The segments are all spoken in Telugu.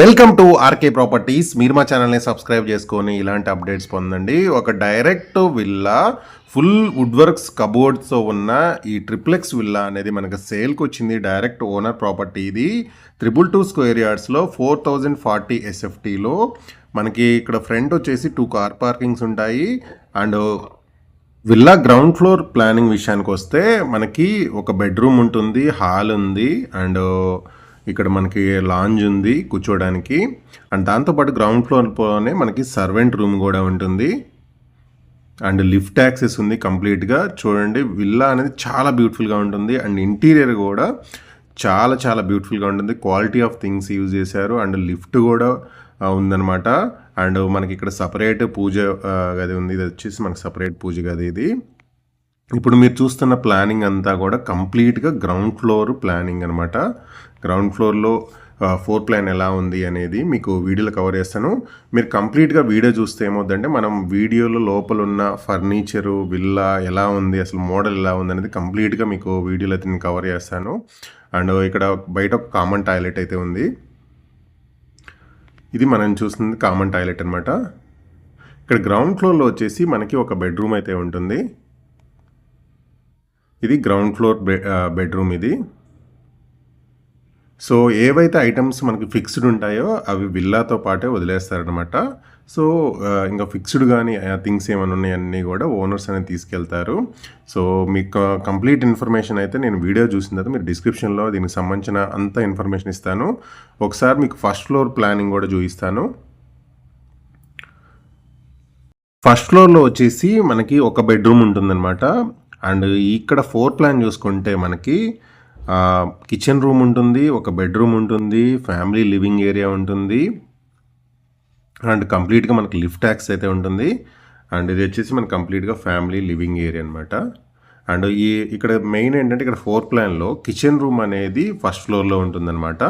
Welcome to RK properties. మీరు మా ఛానల్ని సబ్స్క్రైబ్ చేసుకొని ఇలాంటి అప్డేట్స్ పొందండి. ఒక direct villa full wood works కబోర్డ్స్తో ఉన్న ఈ ట్రిప్లెక్స్ విల్లా అనేది మనకు సేల్కి వచ్చింది. డైరెక్ట్ ఓనర్ ప్రాపర్టీ ఇది 222 స్క్వేర్ యార్డ్స్లో 4040 SFTలో మనకి ఇక్కడ ఫ్రంట్ వచ్చేసి 2 కార్ పార్కింగ్స్ ఉంటాయి. And villa ground floor planning విషయానికి వస్తే మనకి ఒక బెడ్రూమ్ ఉంటుంది, హాల్ ఉంది, అండ్ ఇక్కడ మనకి లాంజ్ ఉంది కూర్చోవడానికి. అండ్ దాంతోపాటు గ్రౌండ్ ఫ్లోర్లోనే మనకి సర్వెంట్ రూమ్ కూడా ఉంటుంది అండ్ లిఫ్ట్ యాక్సెస్ ఉంది కంప్లీట్గా. చూడండి, విల్లా అనేది చాలా బ్యూటిఫుల్గా ఉంటుంది అండ్ ఇంటీరియర్ కూడా చాలా చాలా బ్యూటిఫుల్గా ఉంటుంది. క్వాలిటీ ఆఫ్ థింగ్స్ యూజ్ చేశారు అండ్ లిఫ్ట్ కూడా ఉందన్నమాట. అండ్ మనకి ఇక్కడ సపరేట్ పూజ గది ఉంది. ఇది వచ్చేసి మనకి సపరేట్ పూజ గది ఇది. ఇప్పుడు మీరు చూస్తున్న ప్లానింగ్ అంతా కూడా కంప్లీట్గా గ్రౌండ్ ఫ్లోర్ ప్లానింగ్ అనమాట. గ్రౌండ్ ఫ్లోర్లో ఫ్లోర్ ప్లాన్ ఎలా ఉంది అనేది మీకు వీడియోలో కవర్ చేస్తాను. మీరు కంప్లీట్గా వీడియో చూస్తే ఏమవుతుందంటే మనం వీడియోలో లోపల ఉన్న ఫర్నిచరు, విల్లా ఎలా ఉంది, అసలు మోడల్ ఎలా ఉంది అనేది కంప్లీట్గా మీకు వీడియోలో అయితే నేను కవర్ చేస్తాను. అండ్ ఇక్కడ బయట ఒక కామన్ టాయిలెట్ అయితే ఉంది. ఇది మనం చూస్తుంది కామన్ టాయిలెట్ అనమాట. ఇక్కడ గ్రౌండ్ ఫ్లోర్లో వచ్చేసి మనకి ఒక బెడ్రూమ్ అయితే ఉంటుంది. ఇది గ్రౌండ్ ఫ్లోర్ బెడ్రూమ్ ఇది. సో ఏవైతే ఐటమ్స్ మనకి ఫిక్స్డ్ ఉంటాయో అవి విల్లాతో పాటే వదిలేస్తారనమాట. సో ఇంకా ఫిక్స్డ్ కానీ థింగ్స్ ఏమైనా ఉన్నాయన్నీ కూడా ఓనర్స్ అనేది తీసుకెళ్తారు. సో మీకు కంప్లీట్ ఇన్ఫర్మేషన్ అయితే నేను వీడియో చూసిన తర్వాత మీరు డిస్క్రిప్షన్లో దీనికి సంబంధించిన అంత ఇన్ఫర్మేషన్ ఇస్తాను. ఒకసారి మీకు ఫస్ట్ ఫ్లోర్ ప్లానింగ్ కూడా చూపిస్తాను. ఫస్ట్ ఫ్లోర్లో వచ్చేసి మనకి ఒక బెడ్రూమ్ ఉంటుందన్నమాట. అండ్ ఇక్కడ ఫ్లోర్ ప్లాన్ చూసుకుంటే మనకి కిచెన్ రూమ్ ఉంటుంది, ఒక బెడ్రూమ్ ఉంటుంది, ఫ్యామిలీ లివింగ్ ఏరియా ఉంటుంది అండ్ కంప్లీట్గా మనకి లిఫ్ట్ యాక్సెస్ అయితే ఉంటుంది. అండ్ ఇది వచ్చేసి మనకి కంప్లీట్గా ఫ్యామిలీ లివింగ్ ఏరియా అనమాట. అండ్ ఇక్కడ మెయిన్ ఏంటంటే ఇక్కడ ఫ్లోర్ ప్లాన్లో కిచెన్ రూమ్ అనేది ఫస్ట్ ఫ్లోర్లో ఉంటుందన్నమాట.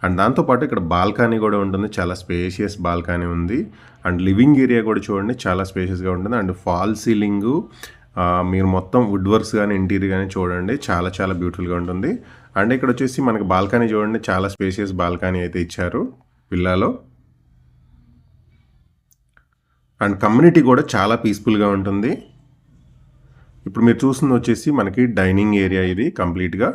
అండ్ దాంతోపాటు ఇక్కడ బాల్కనీ కూడా ఉంటుంది, చాలా స్పేషియస్ బాల్కనీ ఉంది. అండ్ లివింగ్ ఏరియా కూడా చూడండి చాలా స్పేషియస్గా ఉంటుంది. అండ్ ఫాల్ సీలింగు మీరు మొత్తం వుడ్ వర్క్స్ కానీ ఇంటీరియర్ కానీ చూడండి చాలా చాలా బ్యూటిఫుల్గా ఉంటుంది. అండ్ ఇక్కడ వచ్చేసి మనకి బాల్కనీ చూడండి, చాలా స్పేషియస్ బాల్కనీ అయితే ఇచ్చారు విల్లాలో. అండ్ కమ్యూనిటీ కూడా చాలా పీస్ఫుల్గా ఉంటుంది. ఇప్పుడు మీరు చూస్తుంది వచ్చేసి మనకి డైనింగ్ ఏరియా ఇది కంప్లీట్గా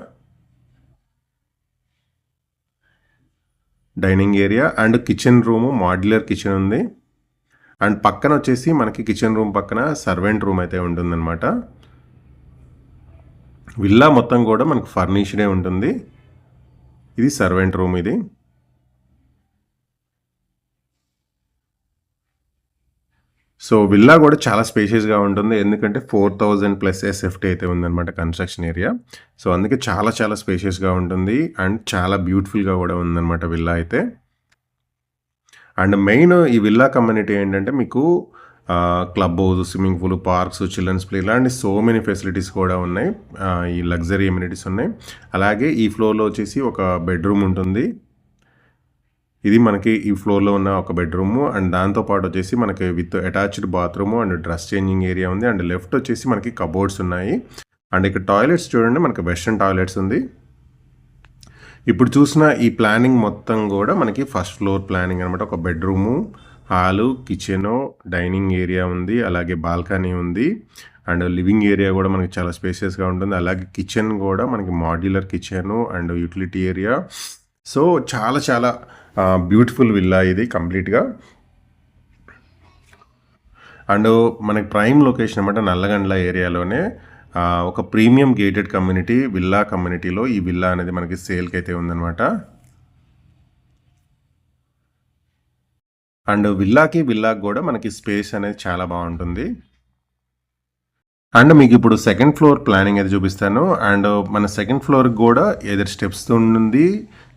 dining area and kitchen room, modular kitchen ఉంది. అండ్ పక్కన వచ్చేసి మనకి కిచెన్ రూమ్ పక్కన సర్వెంట్ రూమ్ అయితే ఉంటుందన్నమాట. విల్లా మొత్తం కూడా మనకు ఫర్నిష్డే ఉంటుంది. ఇది సర్వెంట్ రూమ్ ఇది. సో విల్లా కూడా చాలా స్పేషియస్గా ఉంటుంది, ఎందుకంటే 4000+ SFT అయితే ఉందన్నమాట కన్స్ట్రక్షన్ ఏరియా. సో అందుకే చాలా చాలా స్పేషియస్గా ఉంటుంది అండ్ చాలా బ్యూటిఫుల్గా కూడా ఉందన్నమాట విల్లా అయితే. అండ్ మెయిన్ ఈ విల్లా కమ్యూనిటీ ఏంటంటే మీకు club house, swimming pool, parks, children's play ఇలాంటి సో మెనీ ఫెసిలిటీస్ కూడా ఉన్నాయి. ఈ లగ్జరీ ఎమ్యూనిటీస్ ఉన్నాయి. అలాగే ఈ ఫ్లోర్లో వచ్చేసి ఒక బెడ్రూమ్ ఉంటుంది. ఇది మనకి ఈ ఫ్లోర్లో ఉన్న ఒక బెడ్రూము. అండ్ దాంతోపాటు వచ్చేసి మనకి with attached bathroom and dress changing area ఉంది. అండ్ లెఫ్ట్ వచ్చేసి మనకి కబోర్డ్స్ ఉన్నాయి. అండ్ ఇక్కడ టాయిలెట్స్ చూడండి, మనకి వెస్ట్రన్ టాయిలెట్స్ ఉంది. ఇప్పుడు చూసిన ఈ ప్లానింగ్ మొత్తం కూడా మనకి ఫస్ట్ ఫ్లోర్ ప్లానింగ్ అనమాట. ఒక bedroom, hall, kitchen, dining area ఉంది, అలాగే బాల్కనీ ఉంది. అండ్ లివింగ్ ఏరియా కూడా మనకి చాలా స్పేషియస్గా ఉంటుంది. అలాగే కిచెన్ కూడా మనకి modular kitchen and utility area. So చాలా చాలా బ్యూటిఫుల్ విల్లా ఇది కంప్లీట్గా. అండ్ మనకి ప్రైమ్ లొకేషన్ అనమాట, నల్లగండ్ల ఏరియాలోనే ఒక ప్రీమియం గేటెడ్ కమ్యూనిటీ విల్లా కమ్యూనిటీలో ఈ విల్లా అనేది మనకి సేల్కి అయితే ఉందన్నమాట. అండ్ విల్లాకి కూడా మనకి స్పేస్ అనేది చాలా బాగుంటుంది. అండ్ మీకు ఇప్పుడు సెకండ్ ఫ్లోర్ ప్లానింగ్ అయితే చూపిస్తాను. అండ్ మన సెకండ్ ఫ్లోర్కి కూడా ఏదైనా స్టెప్స్ ఉంది,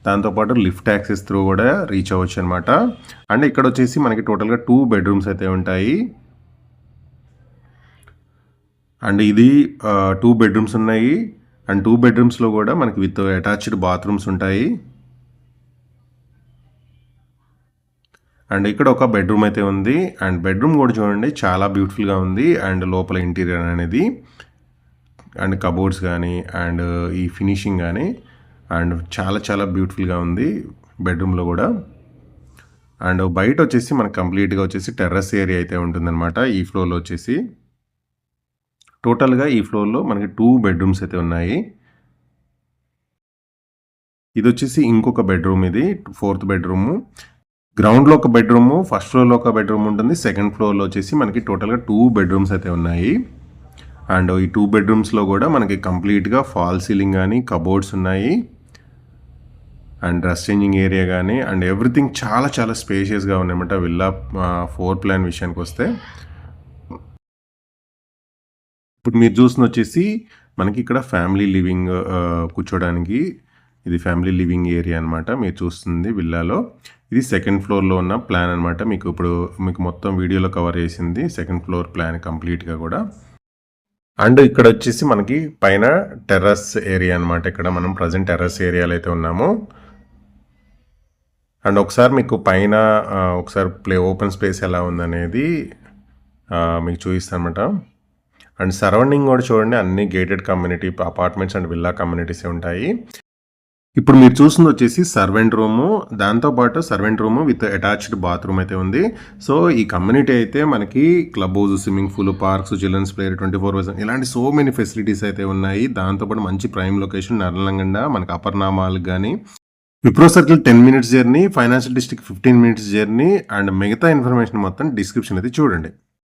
దాంతోపాటు లిఫ్ట్ యాక్సెస్ త్రూ కూడా రీచ్ అవ్వచ్చు అనమాట. అండ్ ఇక్కడ వచ్చేసి మనకి టోటల్గా 2 బెడ్రూమ్స్ అయితే ఉంటాయి. అండ్ ఇది 2 బెడ్రూమ్స్ ఉన్నాయి. అండ్ 2 బెడ్రూమ్స్లో కూడా మనకి విత్ అటాచ్డ్ బాత్రూమ్స్ ఉంటాయి. అండ్ ఇక్కడ ఒక బెడ్రూమ్ అయితే ఉంది. అండ్ బెడ్రూమ్ కూడా చూడండి చాలా బ్యూటిఫుల్గా ఉంది. అండ్ లోపల ఇంటీరియర్ అనేది అండ్ కబోర్డ్స్ కానీ అండ్ ఈ ఫినిషింగ్ కానీ అండ్ చాలా చాలా బ్యూటిఫుల్గా ఉంది బెడ్రూమ్లో కూడా. అండ్ బయట వచ్చేసి మనకు కంప్లీట్‌గా వచ్చేసి టెర్రస్ ఏరియా అయితే ఉంటుందన్నమాట. ఈ ఫ్లోర్‌లో వచ్చేసి. టోటల్‌గా ఈ ఫ్లోర్‌లో మనకి 2 బెడ్‌రూమ్స్ అయితే ఉన్నాయి. ఇదొచ్చేసి ఇంకొక బెడ్‌రూమ్ ఇది. Fourth bedroom. గ్రౌండ్‌లో ఒక బెడ్‌రూము, ఫస్ట్ ఫ్లోర్‌లో ఒక బెడ్‌రూమ్ ఉంటుంది. సెకండ్ ఫ్లోర్‌లో వచ్చేసి మనకి టోటల్‌గా 2 బెడ్‌రూమ్స్ అయితే ఉన్నాయి. అండ్ ఈ 2 బెడ్‌రూమ్స్‌లో కూడా మనకి కంప్లీట్‌గా ఫాల్ సీలింగ్ గానీ, కబోర్డ్స్ ఉన్నాయి. అండ్ డ్రెస్ చేంజింగ్ ఏరియా గానీ అండ్ ఎవ్రీథింగ్ చాలా చాలా స్పేషియస్‌గా ఉన్నాయన్నమాట విల్లా ఫ్లోర్ ప్లాన్ విషయానికొస్తే. ఇప్పుడు మీరు చూసిందొచ్చేసి మనకి ఇక్కడ ఫ్యామిలీ లివింగ్ కూర్చోడానికి ఇది ఫ్యామిలీ లివింగ్ ఏరియా అనమాట. మీరు చూస్తుంది విల్లాలో. ఇది సెకండ్ ఫ్లోర్‌లో ఉన్న ప్లాన్ అనమాట. మీకు మొత్తం వీడియోలో కవర్ చేసింది సెకండ్ ఫ్లోర్ ప్లాన్ కంప్లీట్‌గా కూడా. అండ్ ఇక్కడ వచ్చేసి మనకి పైన టెర్రస్ ఏరియా అనమాట. ఇక్కడ మనం ప్రజెంట్ టెర్రస్ ఏరియాలో అయితే ఉన్నాము. అండ్ ఒకసారి మీకు పైన ఒకసారి ఓపెన్ స్పేస్ ఎలా ఉందనేది మీకు చూపిస్తానమాట. అండ్ సరౌండింగ్ కూడా చూడండి, అన్ని gated community apartments and villa కమ్యూనిటీసే ఉంటాయి. ఇప్పుడు మీరు చూసింది వచ్చేసి సర్వెంట్ రూము, దాంతోపాటు servant room with attached bathroom అయితే ఉంది. సో ఈ కమ్యూనిటీ అయితే మనకి club house, swimming pool, parks, children's play 24/7 ఇలాంటి సో మెనీ ఫెసిలిటీస్ అయితే ఉన్నాయి. దాంతోపాటు మంచి ప్రైమ్ లొకేషన్ నర్లంగండ, మనకి అపర్ణ మాల్ కానీ, Wipro circle 10 minutes journey, financial district 15 minutes journey. And మిగతా ఇన్ఫర్మేషన్ మొత్తం డిస్క్రిప్షన్ అయితే చూడండి.